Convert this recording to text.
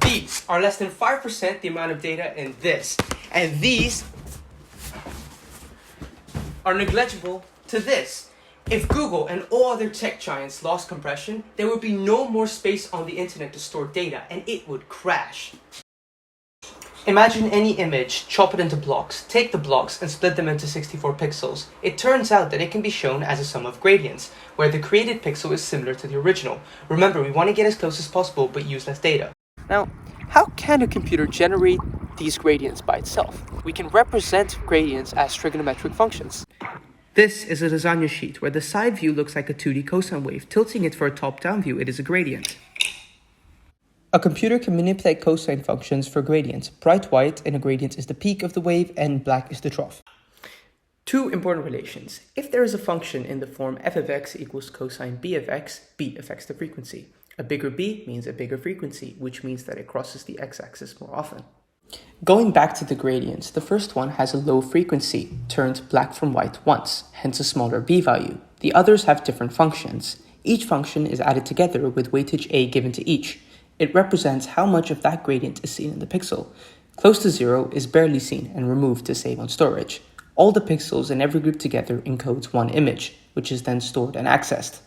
These are less than 5% the amount of data in this. And these are negligible to this. If Google and all other tech giants lost compression, there would be no more space on the internet to store data, and it would crash. Imagine any image, chop it into blocks, take the blocks and split them into 64 pixels. It turns out that it can be shown as a sum of gradients, where the created pixel is similar to the original. Remember, we want to get as close as possible but use less data. Now, how can a computer generate these gradients by itself? We can represent gradients as trigonometric functions. This is a lasagna sheet where the side view looks like a 2D cosine wave. Tilting it for a top-down view, it is a gradient. A computer can manipulate cosine functions for gradients. Bright white in a gradient is the peak of the wave and black is the trough. Two important relations. If there is a function in the form f of x equals cosine b of x, b affects the frequency. A bigger b means a bigger frequency, which means that it crosses the x-axis more often. Going back to the gradients, the first one has a low frequency, turned black from white once, hence a smaller b value. The others have different functions. Each function is added together with weightage a given to each. It represents how much of that gradient is seen in the pixel. Close to 0 is barely seen and removed to save on storage. All the pixels in every group together encodes one image, which is then stored and accessed.